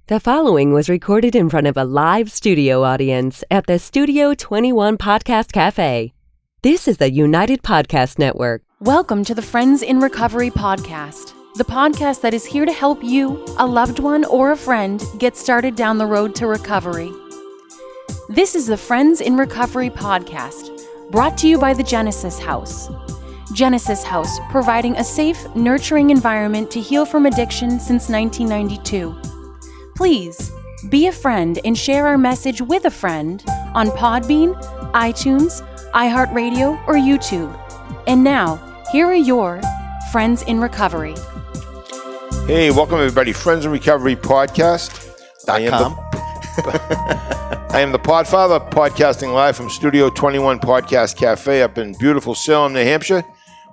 The following was recorded in front of a live studio audience at the Studio 21 Podcast Café. This is the United Podcast Network. Welcome to the Friends in Recovery podcast, the podcast that is here to help you, a loved one, or a friend get started down the road to recovery. This is the Friends in Recovery podcast, brought to you by the Genesis House. Genesis House, providing a safe, nurturing environment to heal from addiction since 1992. Please be a friend and share our message with a friend on Podbean, iTunes, iHeartRadio, or YouTube. And now, here are your Friends in Recovery. Hey, welcome everybody. Friends in Recovery podcast. I am the Podfather, podcasting live from Studio 21 Podcast Cafe up in beautiful Salem, New Hampshire,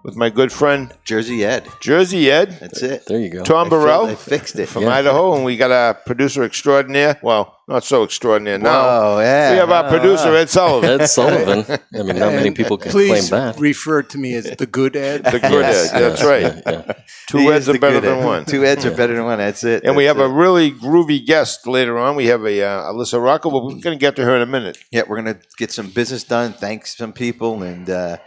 with my good friend Jersey Ed. That's it. There you go. Tom Burrell. I fixed it. From Idaho, and we got a producer extraordinaire. Well, not so extraordinaire now. Oh, yeah. We have our producer, Ed Sullivan. Ed Sullivan. I mean, not many people can claim that. Please refer to me as the good Ed. The good Ed. That's right. Yeah. Two Eds are better than one. Two Eds are better than one. That's it. And we have a really groovy guest later on. We have a Alyssa Rocco, but we're going to get to her in a minute. Yeah, we're going to get some business done. Thanks some people. And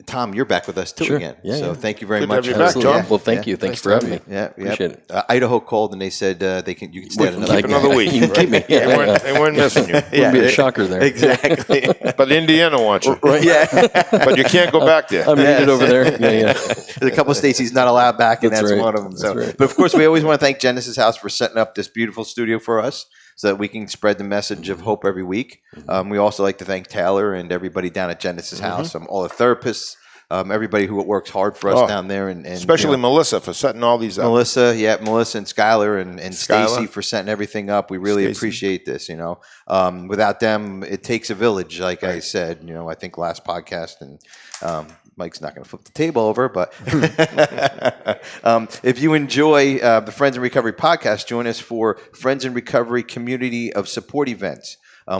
Tom, you're back with us too again. Yeah, so thank you very Good to much. have you back, Tom. Yeah. Well, thank you. Thanks for having me. Yeah, Appreciate it. Idaho called and they said you can stay Keep another week. You can keep me. They weren't missing you. Wouldn't be a shocker there. Exactly. But Indiana wants you. Right. Yeah. But you can't go back there. I'm needed over there. Yeah. There's a couple of states he's not allowed back, and that's right. one of them. So, That's right. But of course, we always want to thank Genesis House for setting up this beautiful studio for us, so that we can spread the message of hope every week. We also like to thank Taylor and everybody down at Genesis House, all the therapists, everybody who works hard for us down there, and Especially Melissa for setting all these up. Melissa and Skylar and Skylar. Stacy for setting everything up. We really appreciate this. Without them, it takes a village, like I said. I think last podcast, and Mike's not going to flip the table over, but if you enjoy the Friends in Recovery podcast, join us for Friends in Recovery Community of Support events.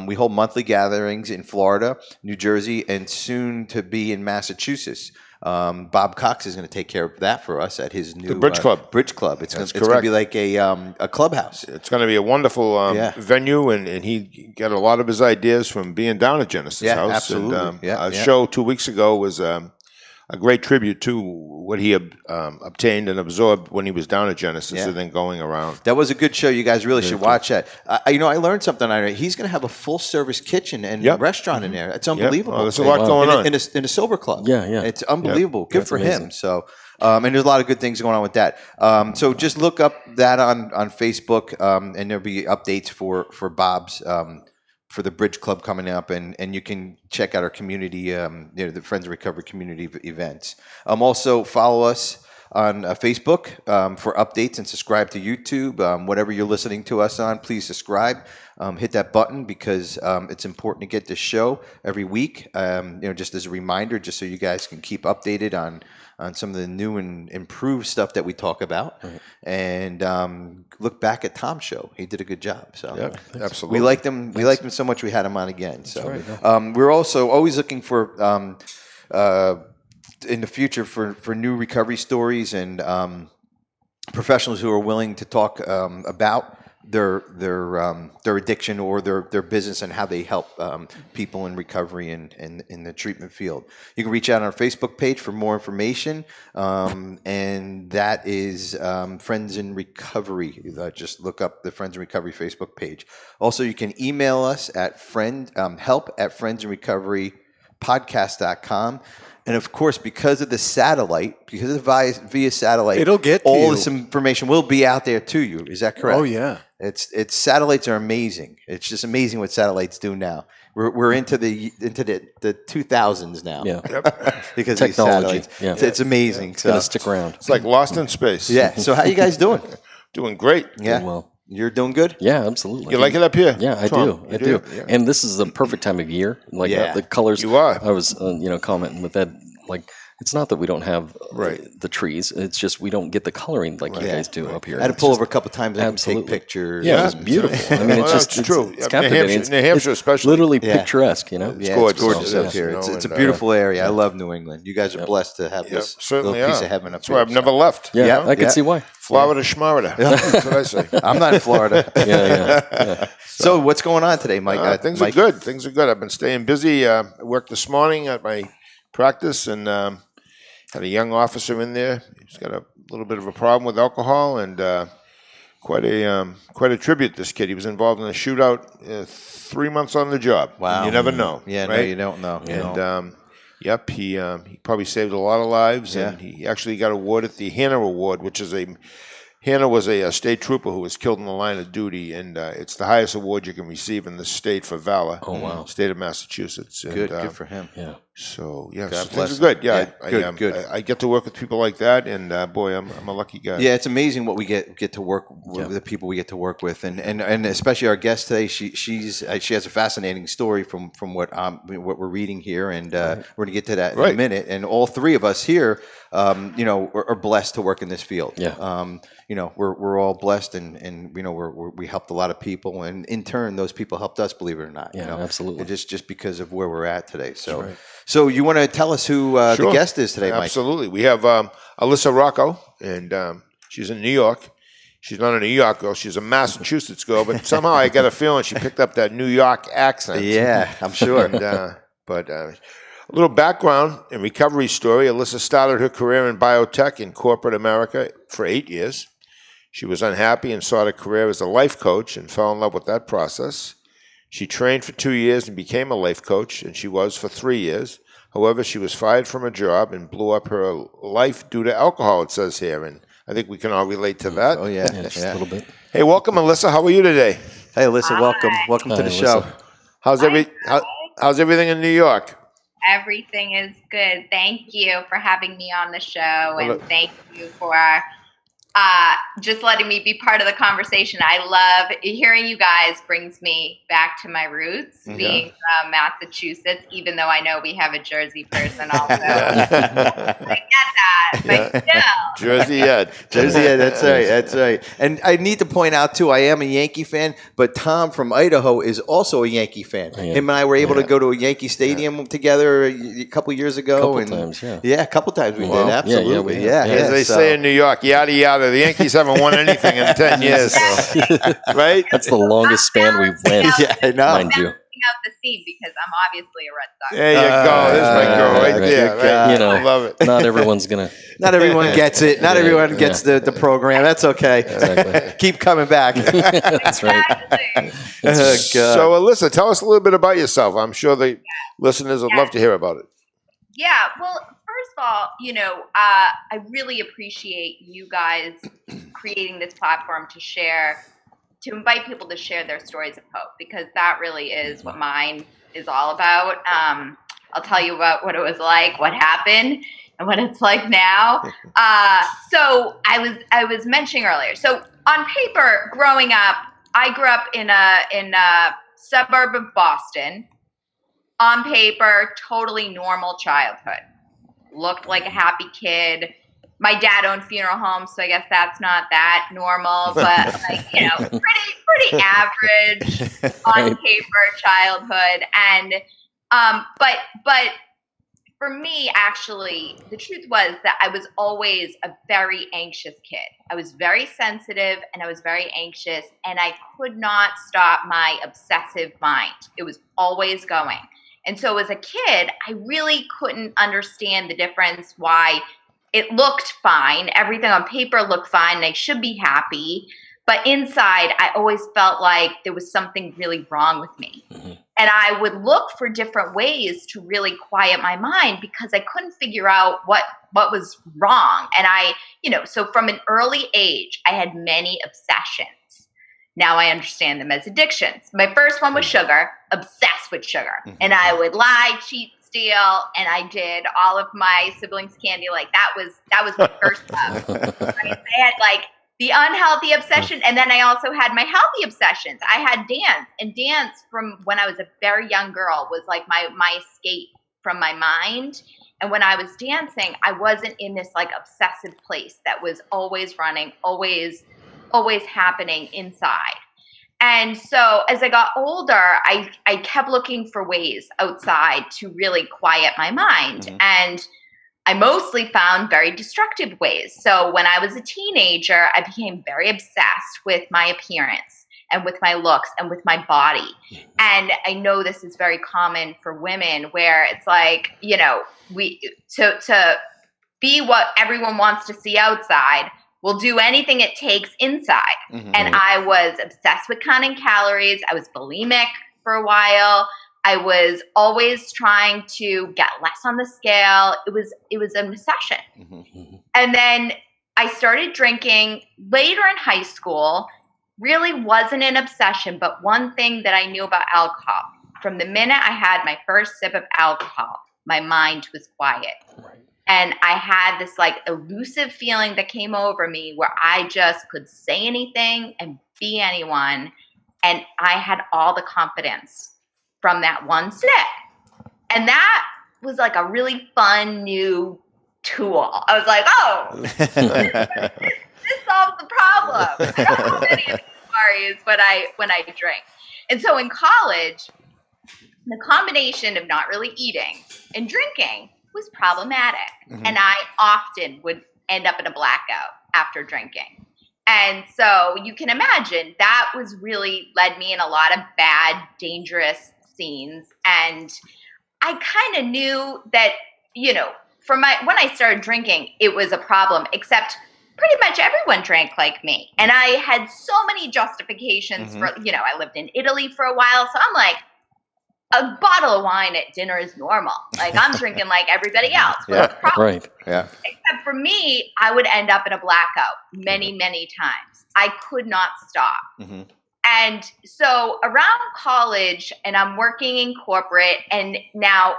We hold monthly gatherings in Florida, New Jersey, and soon to be in Massachusetts. Bob Cox is going to take care of that for us at his new Bridge Club. Bridge Club. It's going to correct. be like a clubhouse. It's going to be a wonderful venue, and he got a lot of his ideas from being down at Genesis House. Absolutely. And, show 2 weeks ago was a great tribute to what he obtained and absorbed when he was down at Genesis and then going around. That was a good show. You guys really should watch that. I learned something. He's going to have a full-service kitchen and restaurant in there. It's unbelievable. Oh, there's a lot going on. In a sober club. Yeah. It's unbelievable. Good That's for amazing. him. So, and there's a lot of good things going on with that. So just look up that on Facebook, and there'll be updates for Bob's for the Bridge Club coming up, and you can check out our community, the Friends of Recovery community events. Also, follow us on Facebook for updates, and subscribe to YouTube. Whatever you're listening to us on, please subscribe. Hit that button, because it's important to get this show every week. Just as a reminder, just so you guys can keep updated on some of the new and improved stuff that we talk about. Right. And look back at Tom's show. He did a good job. So Absolutely. we liked him. We liked him so much we had him on again. So we're also always looking for in the future for new recovery stories and professionals who are willing to talk about their addiction or their business and how they help people in recovery and in the treatment field. You can reach out on our Facebook page for more information, and that is Friends in Recovery. Just look up the Friends in Recovery Facebook page. Also, you can email us at help@friendsinrecoverypodcast.com. And of course, because of the satellite, via satellite, it'll get to all you. this information will be out there to you. Is that correct? Oh yeah. It's satellites are amazing. It's just amazing what satellites do now. We're into the 2000s now. Yeah. Because Technology. These satellites. It's amazing. It's going to stick around. It's like Lost in Space. Yeah. So how you guys doing? Doing great. Yeah. Well, you're doing good? yeah, absolutely. You like it up here? Yeah, I Tom? do. I do. Yeah. And this is the perfect time of year. Like Yeah. the colors. You are. I was, commenting with that. Like It's not that we don't have Right. the trees. It's just we don't get the coloring like you guys do up here. I had to It's pull just- over a couple times and take Absolutely. pictures. Yeah, it's and- beautiful. I mean, it's Well, just that's true. It's Yeah, New captivating. Hampshire- New Hampshire it's especially. literally Yeah. picturesque. You know. Yeah, gorgeous, it's gorgeous yeah. up here. You know, It's a and, beautiful area. I love New England. You guys are blessed to have Yep, this certainly little piece are. of heaven up That's here. why I've never left. Yeah, you know? I can Yeah. see why. Florida, schmorida. That's what I say. I'm not in Florida. Yeah. So what's going on today, Mike? Things Mike? are good. Things are good. I've been staying busy. I worked this morning at my practice and had a young officer in there. He's got a little bit of a problem with alcohol and quite a tribute. This kid. He was involved in a shootout 3 months on the job. Wow. You never know. Yeah, right? no, you don't know. And yep, he probably saved a lot of lives. Yeah. And he actually got awarded the Hannah Award, which is Hannah was a state trooper who was killed in the line of duty, and it's the highest award you can receive in the state for valor. Oh, wow. State of Massachusetts. And, Good for him. Yeah. So yeah, God so bless things are good. him. Yeah, Yeah, good. I get to work with people like that, and boy, I'm a lucky guy. Yeah, it's amazing what we get to work with, the people we get to work with, and especially our guest today. She has a fascinating story from what we're reading here, and we're going to get to that in a minute. And all three of us here, are blessed to work in this field. Yeah. We're all blessed, and we helped a lot of people, and in turn, those people helped us. Believe it or not, Yeah, absolutely. Just because of where we're at today. So. So you want to tell us who the guest is today, Mike? Absolutely. We have Alyssa Rocco, and she's in New York. She's not a New York girl. She's a Massachusetts girl, but somehow I got a feeling she picked up that New York accent. Yeah, I'm sure. And, but a little background and recovery story. Alyssa started her career in biotech in corporate America for 8 years. She was unhappy and sought a career as a life coach and fell in love with that process. She trained for 2 years and became a life coach, and she was for 3 years. However, she was fired from a job and blew up her life due to alcohol, it says here. And I think we can all relate to that. Oh, yeah. Just a little bit. Hey, welcome, Alyssa. How are you today? Hey, Alyssa, welcome. Welcome to Hi, the show. Alyssa. How's everything in New York? Everything is good. Thank you for having me on the show, and thank you for just letting me be part of the conversation. I love hearing you guys. Brings me back to my roots, being from Massachusetts, even though I know we have a Jersey person also. I get that, but still. Jersey, yeah. Jersey, yeah, that's right. That's right. And I need to point out, too, I am a Yankee fan, but Tom from Idaho is also a Yankee fan. Yeah. Him and I were able to go to a Yankee Stadium together a couple years ago. Couple times, yeah. Yeah, a couple times we Wow. did. Absolutely. Yeah, we have. As they say in New York, yada, yada. The Yankees haven't won anything in 10 years, so, right? That's the longest span we've went, Yeah, I know. mind you. Out the scene because I'm obviously a Red Sox. There you go. There's my girl right right. there. Good Right? God. You know, I love it. Not everyone's gonna. Not everyone gets it. Not Yeah, everyone gets yeah. the program. That's okay. Exactly. Keep coming back. That's right. Exactly. Oh, God. So, Alyssa, tell us a little bit about yourself. I'm sure the listeners would love to hear about it. Yeah, well, first of all, I really appreciate you guys creating this platform to invite people to share their stories of hope, because that really is what mine is all about. I'll tell you about what it was like, what happened, and what it's like now. So I was mentioning earlier. So on paper, growing up, I grew up in a suburb of Boston. On paper, totally normal childhood. Looked like a happy kid. My dad owned funeral homes, so I guess that's not that normal, but pretty average on paper childhood. And but for me, actually, the truth was that I was always a very anxious kid. I was very sensitive and I was very anxious, and I could not stop my obsessive mind. It was always going. And so as a kid, I really couldn't understand the difference, why it looked fine. Everything on paper looked fine, and I should be happy. But inside, I always felt like there was something really wrong with me. Mm-hmm. And I would look for different ways to really quiet my mind, because I couldn't figure out what was wrong. And so from an early age, I had many obsessions. Now I understand them as addictions. My first one was sugar, obsessed with sugar. Mm-hmm. And I would lie, cheat, steal, and I did all of my siblings' candy. Like that was my first love. Right? I had like the unhealthy obsession, and then I also had my healthy obsessions. I had dance, and dance from when I was a very young girl was like my escape from my mind. And when I was dancing, I wasn't in this like obsessive place that was always running, always happening inside. And so as I got older, I kept looking for ways outside to really quiet my mind. And I mostly found very destructive ways. So when I was a teenager, I became very obsessed with my appearance and with my looks and with my body. And I know this is very common for women where it's like, you know, to be what everyone wants to see outside, we'll do anything it takes inside. And I was obsessed with counting calories. I was bulimic for a while. I was always trying to get less on the scale. It was an obsession. And then I started drinking later in high school. Really wasn't an obsession, but one thing that I knew about alcohol, from the minute I had my first sip of alcohol, my mind was quiet. And I had this like elusive feeling that came over me where I just could say anything and be anyone. And I had all the confidence from that one sip. And that was like a really fun new tool. I was like, oh, this solves the problem. I don't have any of these worries when I drink. And so in college, the combination of not really eating and drinking was problematic. And I often would end up in a blackout after drinking. And so you can imagine that was really led me in a lot of bad, dangerous scenes. And I kind of knew that, you know, when I started drinking, it was a problem, except pretty much everyone drank like me. And I had so many justifications for, you know, I lived in Italy for a while. So I'm like, a bottle of wine at dinner is normal. Like I'm drinking like everybody else. What's the problem? Except for me, I would end up in a blackout many, many times. I could not stop. And so around college, and I'm working in corporate, and now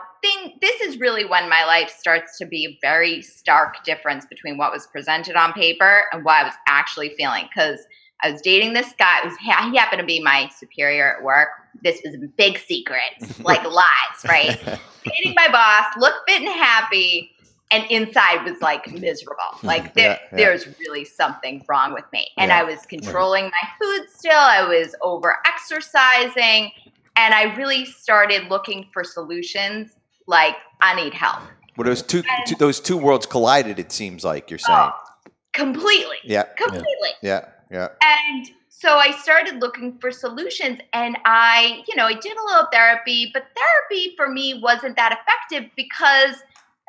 this is really when my life starts to be a very stark difference between what was presented on paper and what I was actually feeling. Because I was dating this guy. He happened to be my superior at work. This was a big secret, like lies, right? Dating my boss, looked fit and happy, and inside was like miserable. Like there's really something wrong with me. And I was controlling my food still. I was over exercising, and I really started looking for solutions. Like I need help. Well, those two worlds collided. It seems like you're saying. Completely. Completely. Yeah. And so I started looking for solutions, and I did a little therapy, but therapy for me wasn't that effective because,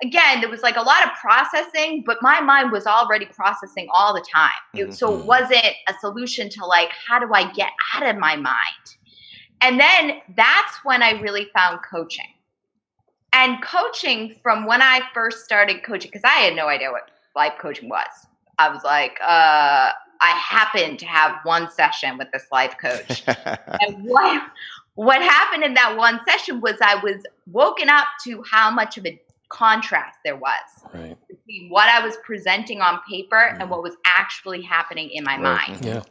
again, there was like a lot of processing, but my mind was already processing all the time. So it wasn't a solution to like, how do I get out of my mind? And then that's when I really found coaching. And coaching, from when I first started coaching, because I had no idea what life coaching was. I was like, I happened to have one session with this life coach. And what happened in that one session was I was woken up to how much of a contrast there was between what I was presenting on paper and what was actually happening in my mind.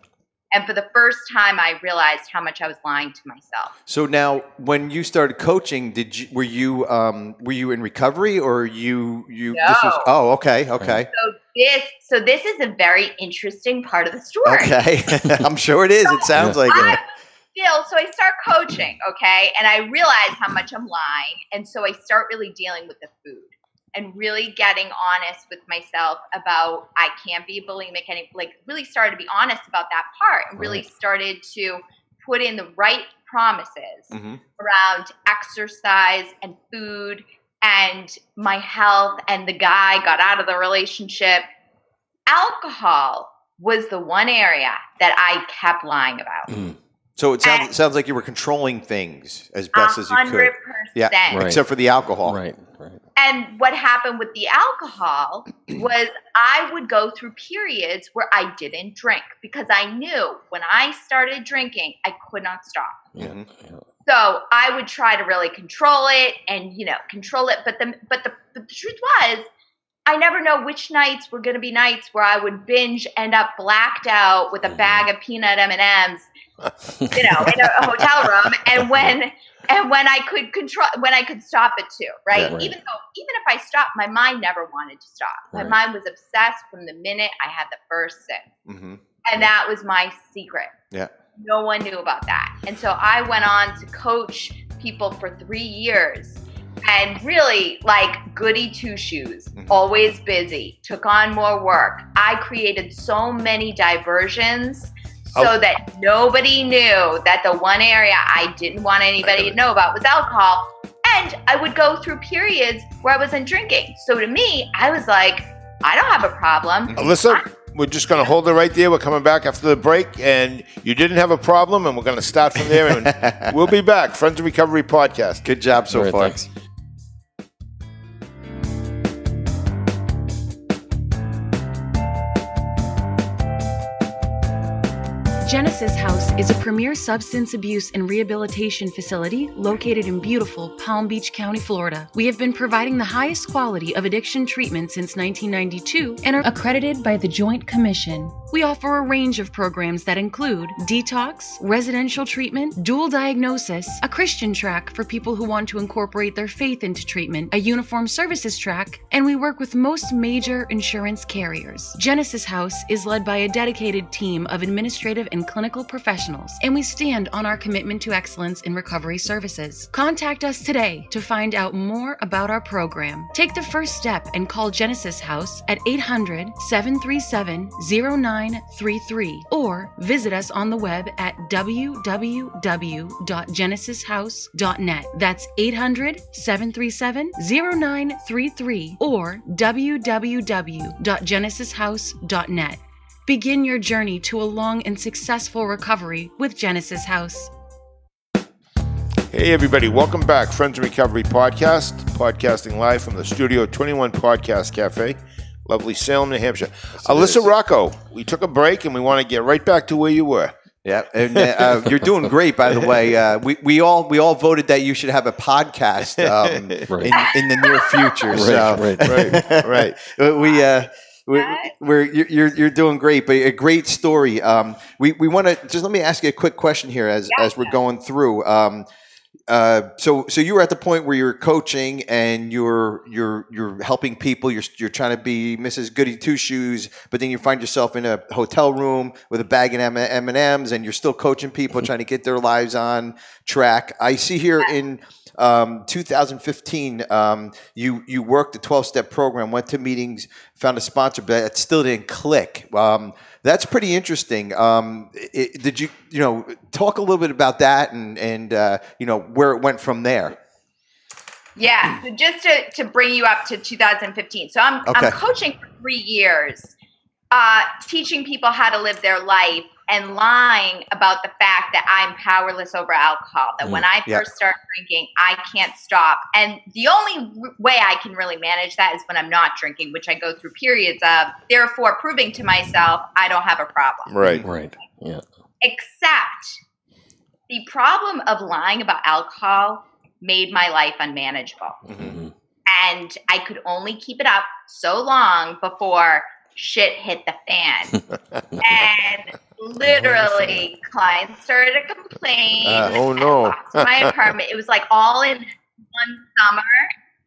And for the first time, I realized how much I was lying to myself. So now, when you started coaching, were you in recovery, or you? No. This was, okay. So this is a very interesting part of the story. Okay, I'm sure it is. It sounds like it. So I start coaching, okay, and I realize how much I'm lying, and so I start really dealing with the food and really getting honest with myself about I can't be bulimic, and really started to be honest about that part, and really started to put in the right promises around exercise and food and my health, and the guy got out of the relationship. Alcohol was the one area that I kept lying about. So it sounds like you were controlling things as best as you could. 100%. Except for the alcohol. Right. And what happened with the alcohol was I would go through periods where I didn't drink because I knew when I started drinking, I could not stop. So I would try to really control it and, control it. But the truth was, I never know which nights were going to be nights where I would binge, end up blacked out with a bag of peanut M&Ms, in a hotel room, and when I could stop it too, right? Yeah, right. Even if I stopped, my mind never wanted to stop. My Right. mind was obsessed from the minute I had the first sip. Mm-hmm. And that was my secret. Yeah. No one knew about that. And so I went on to coach people for 3 years, and really like goody two-shoes, always busy, took on more work. I created so many diversions so that nobody knew that the one area I didn't want anybody to know about was alcohol. And I would go through periods where I wasn't drinking. So to me, I was like, I don't have a problem. Alyssa, we're just going to hold it right there. We're coming back after the break, and you didn't have a problem, and we're going to start from there, and we'll be back. Friends of Recovery Podcast. Good job so All right, far. thanks. Genesis House is a premier substance abuse and rehabilitation facility located in beautiful Palm Beach County, Florida. We have been providing the highest quality of addiction treatment since 1992 and are accredited by the Joint Commission. We offer a range of programs that include detox, residential treatment, dual diagnosis, a Christian track for people who want to incorporate their faith into treatment, a uniform services track, and we work with most major insurance carriers. Genesis House is led by a dedicated team of administrative and clinical professionals, and we stand on our commitment to excellence in recovery services. Contact us today to find out more about our program. Take the first step and call Genesis House at 800-737-0933 or visit us on the web at www.genesishouse.net. That's 800-737-0933 or www.genesishouse.net. Begin your journey to a long and successful recovery with Genesis House. Hey, everybody. Welcome back. Friends of Recovery Podcast. Podcasting live from the Studio 21 Podcast Café. Lovely Salem, New Hampshire. Alyssa Rocco, we took a break, and we want to get right back to where you were. Yeah, and you're doing great, by the way. We all voted that you should have a podcast in the near future. You're doing great, but a great story. We want to just let me ask you a quick question here as we're going through. So you were at the point where you're coaching and you're helping people. You're trying to be Mrs. Goody Two Shoes, but then you find yourself in a hotel room with a bag of M&Ms, and you're still coaching people, trying to get their lives on track. I see here in 2015, you worked a 12-step program, went to meetings, found a sponsor, but it still didn't click. That's pretty interesting. Did you talk a little bit about that and where it went from there? Yeah. So just to bring you up to 2015. So I'm coaching for 3 years, teaching people how to live their life and lying about the fact that I'm powerless over alcohol, that when I first start drinking, I can't stop. And the only way I can really manage that is when I'm not drinking, which I go through periods of, therefore proving to myself I don't have a problem. Right. Yeah. Except the problem of lying about alcohol made my life unmanageable. Mm-hmm. And I could only keep it up so long before shit hit the fan. And literally clients started to complain. Oh no. I lost my apartment. It was like all in one summer.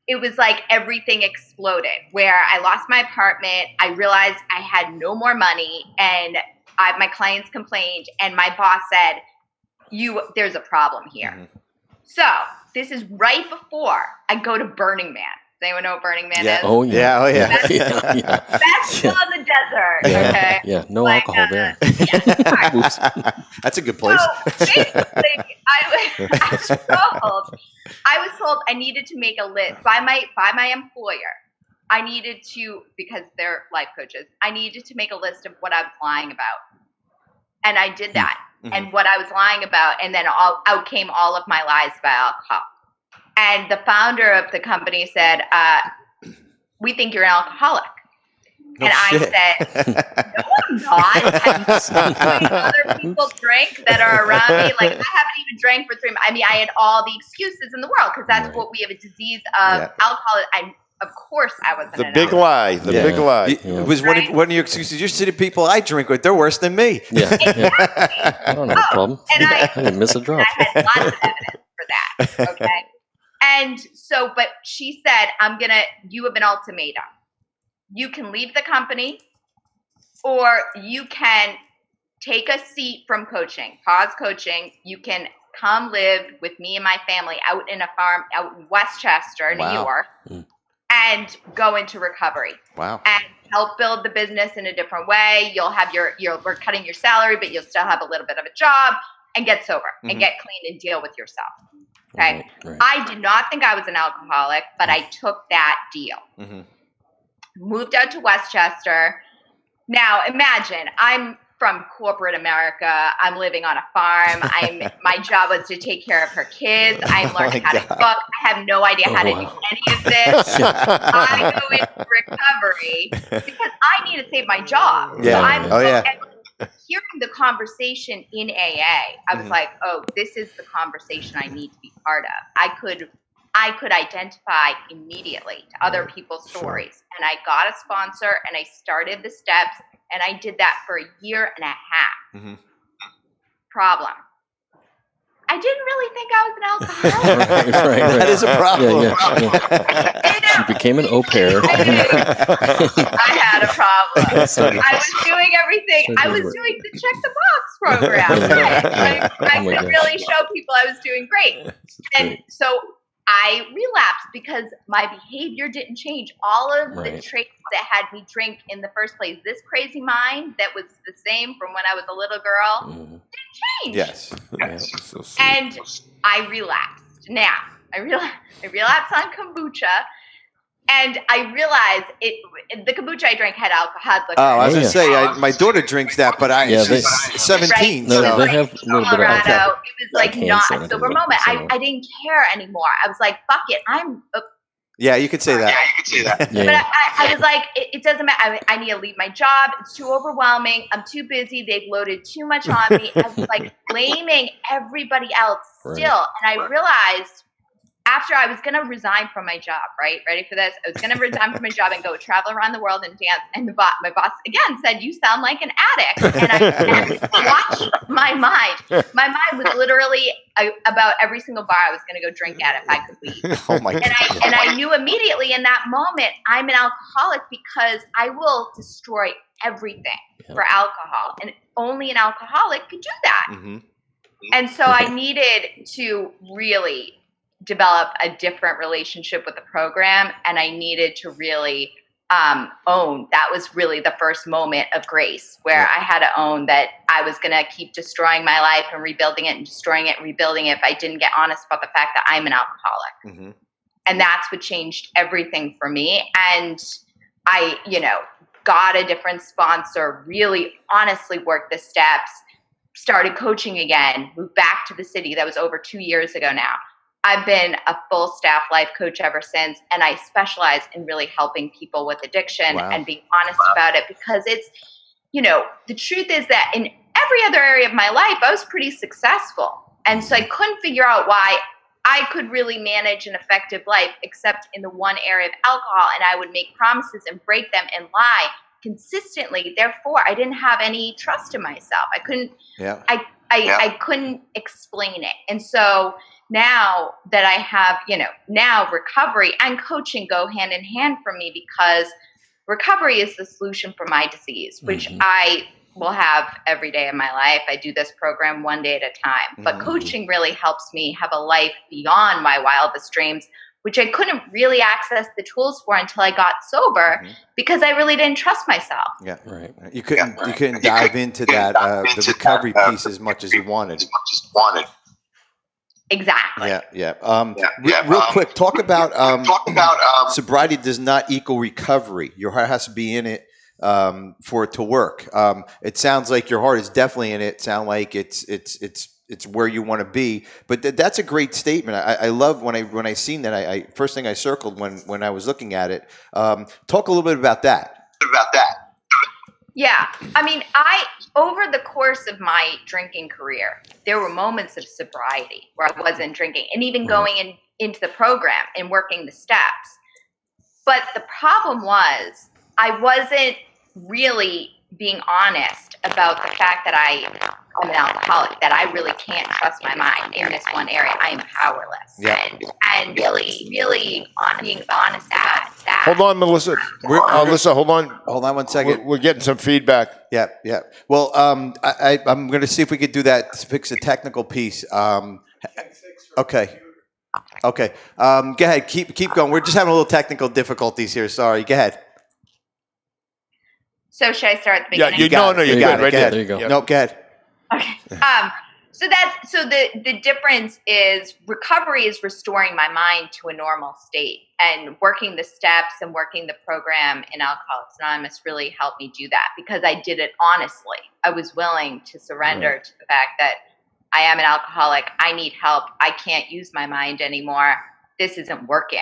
It was like everything exploded, where I lost my apartment. I realized I had no more money, and my clients complained, and my boss said, there's a problem here. Mm-hmm. So this is right before I go to Burning Man. Does anyone know what Burning Man is? Oh yeah. That's in the desert. Okay. Yeah. No alcohol there. That's a good place. So basically, I was told I needed to make a list by my employer. I needed to, because they're life coaches, I needed to make a list of what I was lying about. And I did that. Mm-hmm. And what I was lying about, and then out came all of my lies about alcohol. And the founder of the company said, we think you're an alcoholic. No and shit. I said, no, I'm not. I'm seeing other people drink that are around me. Like, I haven't even drank for 3 months. I mean, I had all the excuses in the world, because that's what we have, a disease of alcohol. Of course I wasn't The an big lie. The big lie. It was one of your excuses. You're city people I drink with, they're worse than me. Yeah. I don't have a problem. And I didn't miss a drop. I had lots of evidence for that. Okay. And so, but she said, you have an ultimatum. You can leave the company or you can take a seat from coaching, pause coaching. You can come live with me and my family out in a farm out in Westchester, New York, and go into recovery. Wow. And help build the business in a different way. You'll have we're cutting your salary, but you'll still have a little bit of a job and get sober and get clean and deal with yourself. Okay. Right. I did not think I was an alcoholic, but I took that deal. Mm-hmm. Moved out to Westchester. Now imagine I'm from corporate America. I'm living on a farm. My job was to take care of her kids. I'm learning how to cook. I have no idea how to do any of this. I go into recovery because I need to save my job. Yeah. So hearing the conversation in AA, I was like, oh, this is the conversation I need to be part of. I could identify immediately to other people's stories. And I got a sponsor and I started the steps and I did that for a year and a half. Problem. I didn't really think I was an alcoholic. Right. That is a problem. Yeah. She became an au pair. I had a problem. I was doing everything. I was doing the check the box program. I could really show people I was doing great. And so I relapsed because my behavior didn't change. All of the traits that had me drink in the first place, this crazy mind that was the same from when I was a little girl, didn't change. Yes. So sweet. And I relapsed. Now, I relapsed on kombucha. And I realized the kombucha I drank had alcohol. I was going to say, my daughter drinks that, but she's 17. No, so. they have a little bit of alcohol. It was like not a sober moment. I didn't care anymore. I was like, fuck it. Yeah, you could say that. Yeah. But I was like, it doesn't matter. I need to leave my job. It's too overwhelming. I'm too busy. They've loaded too much on me. I was like blaming everybody else still. And I realized after I was going to resign from my job, right? Ready for this? I was going to resign from my job and go travel around the world and dance. And my boss again said, you sound like an addict. And I watched my mind. My mind was literally about every single bar I was going to go drink at if I could leave. Oh my God. And I knew immediately in that moment, I'm an alcoholic because I will destroy everything for alcohol. And only an alcoholic could do that. Mm-hmm. And so I needed to really develop a different relationship with the program, and I needed to really own. That was really the first moment of grace where I had to own that I was going to keep destroying my life and rebuilding it and destroying it and rebuilding it if I didn't get honest about the fact that I'm an alcoholic. And that's what changed everything for me. And I, got a different sponsor, really honestly worked the steps, started coaching again, moved back to the city. That was over 2 years ago now. I've been a full staff life coach ever since, and I specialize in really helping people with addiction and being honest about it because it's, the truth is that in every other area of my life, I was pretty successful. And so I couldn't figure out why I could really manage an effective life except in the one area of alcohol, and I would make promises and break them and lie consistently. Therefore, I didn't have any trust in myself. I couldn't, I couldn't explain it. And so now that I have, now recovery and coaching go hand in hand for me because recovery is the solution for my disease, which I will have every day of my life. I do this program one day at a time, but coaching really helps me have a life beyond my wildest dreams, which I couldn't really access the tools for until I got sober because I really didn't trust myself. Yeah, right. You couldn't dive into that the recovery piece as much as you wanted. Exactly. Real quick, talk about sobriety does not equal recovery. Your heart has to be in it for it to work. It sounds like your heart is definitely in it. It sounds like it's where you want to be. But that's a great statement. I love when I seen that. I first thing I circled when I was looking at it. Talk a little bit about that. Yeah. I mean, over the course of my drinking career, there were moments of sobriety where I wasn't drinking and even going into the program and working the steps. But the problem was I wasn't really being honest about the fact that I'm an alcoholic, that I really can't trust my mind in this one area. I am powerless. Yeah. And really being honest about that. Hold on, Melissa. Alyssa, hold on. Hold on one second. We're getting some feedback. Yeah. Well, I'm going to see if we could do that to fix the technical piece. Okay. Go ahead. Keep going. We're just having a little technical difficulties here. Sorry. Go ahead. So should I start at the beginning? Yeah, you're good. Right there you go. Yep. Nope, go ahead. Okay. So the difference is recovery is restoring my mind to a normal state, and working the steps and working the program in Alcoholics Anonymous really helped me do that, because I did it honestly. I was willing to surrender to the fact that I am an alcoholic. I need help. I can't use my mind anymore. This isn't working.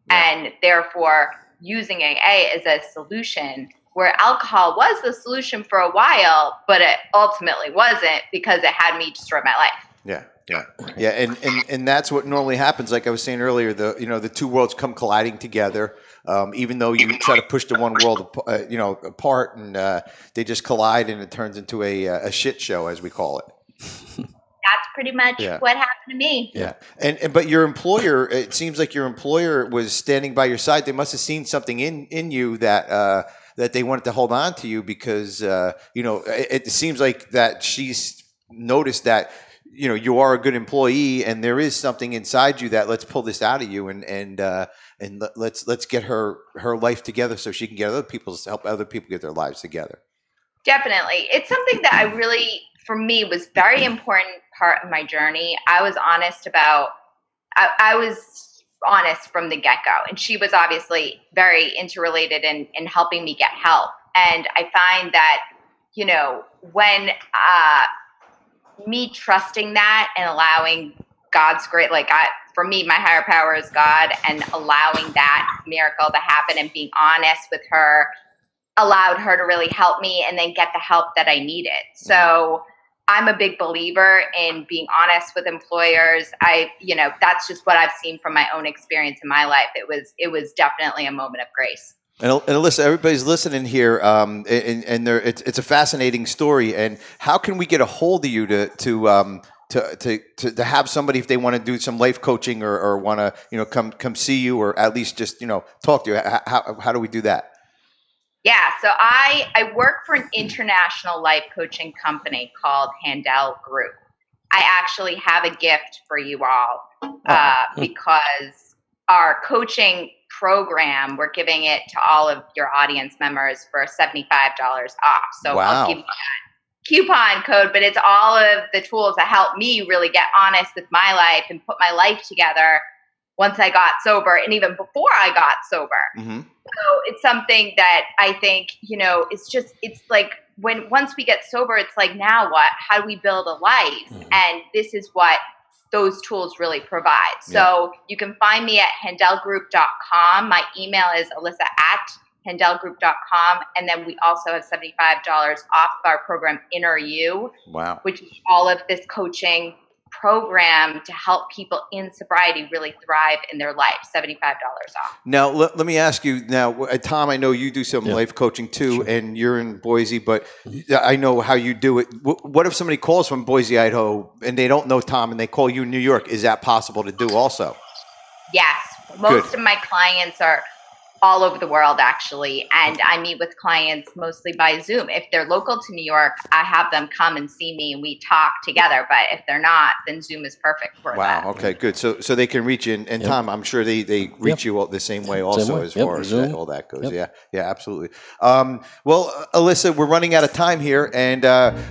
Yeah. And therefore using AA as a solution, where alcohol was the solution for a while, but it ultimately wasn't, because it had me destroy my life. Yeah, and that's what normally happens. Like I was saying earlier, the two worlds come colliding together. Even though you try to push the one world, apart, and they just collide, and it turns into a shit show, as we call it. That's pretty much what happened to me. Yeah, but your employer, it seems like your employer was standing by your side. They must have seen something in you that they wanted to hold on to you, because it seems like that she's noticed that you are a good employee, and there is something inside you that, let's pull this out of you, and let's get her life together so she can get help other people get their lives together. Definitely, it's something that I really, for me, was very important part of my journey. I was honest about. I was honest from the get-go, and she was obviously very interrelated in helping me get help. And I find that when me trusting that and allowing God's great, for me, my higher power is God, and allowing that miracle to happen and being honest with her allowed her to really help me and then get the help that I needed. So I'm a big believer in being honest with employers. That's just what I've seen from my own experience in my life. It was definitely a moment of grace. And Alyssa, everybody's listening here, and it's a fascinating story. And how can we get a hold of you to have somebody, if they want to do some life coaching or want to come see you, or at least just talk to you? How do we do that? Yeah, so I work for an international life coaching company called Handel Group. I actually have a gift for you all because our coaching program, we're giving it to all of your audience members for $75 off. So wow. I'll give you that coupon code, but it's all of the tools that help me really get honest with my life and put my life together once I got sober, and even before I got sober. Mm-hmm. So it's something that I think, it's like once we get sober, it's like, now what? How do we build a life? Mm-hmm. And this is what those tools really provide. So you can find me at handelgroup.com. My email is alyssa@handelgroup.com. And then we also have $75 off of our program, Inner You, which is all of this coaching program to help people in sobriety really thrive in their life. $75 off. Now, let me ask you now, Tom, I know you do some life coaching too, and you're in Boise, but I know how you do it. What if somebody calls from Boise, Idaho, and they don't know Tom, and they call you in New York? Is that possible to do also? Yes. Most of my clients are all over the world, actually, and I meet with clients mostly by Zoom. If they're local to New York, I have them come and see me and we talk together, but if they're not, then Zoom is perfect for that. Okay, good. So they can reach you, and Tom, I'm sure they reach you the same way also, as far as all that goes. Yeah, absolutely. Well, Alyssa, we're running out of time here, and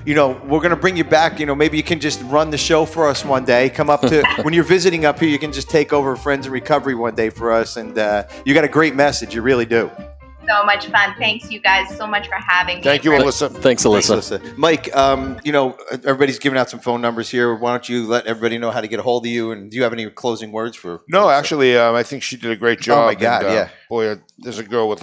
we're going to bring you back. Maybe you can just run the show for us one day. Come up to when you're visiting up here, you can just take over Friends in Recovery one day for us, and you got a great message. You really do. So much fun. Thanks, you guys, so much for having me. Thank you, Alyssa. Thanks, Alyssa. Mike, everybody's giving out some phone numbers here. Why don't you let everybody know how to get a hold of you? And do you have any closing words for? No, actually, I think she did a great job. Oh my God, and, boy, there's a girl with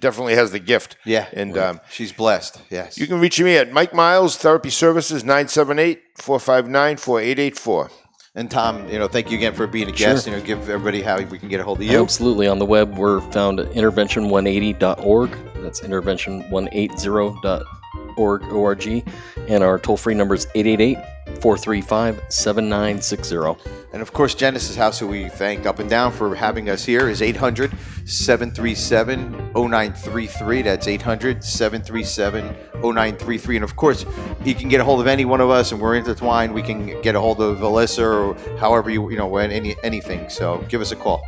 definitely has the gift. Yeah, and she's blessed. Yes. You can reach me at Mike Miles Therapy Services 978-459-4884. And Tom, thank you again for being a guest. Sure. Give everybody how we can get a hold of you. Absolutely. On the web, we're found at intervention180.org. That's intervention180.org. And our toll-free number is 888-435-7960. And of course, Genesis House, who we thank up and down for having us here, is 800-737-0933. That's 800-737-0933. And of course, you can get a hold of any one of us, and we're intertwined. We can get a hold of Alyssa or however anything. So give us a call.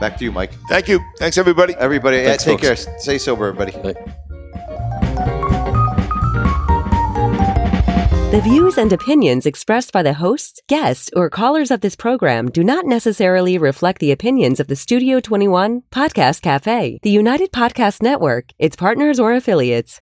Back to you, Mike. Thank you. Thanks, everybody. Everybody, Thanks, take folks. care. Stay sober, everybody. Bye. The views and opinions expressed by the hosts, guests, or callers of this program do not necessarily reflect the opinions of the Studio 21 Podcast Café, the United Podcast Network, its partners, or affiliates.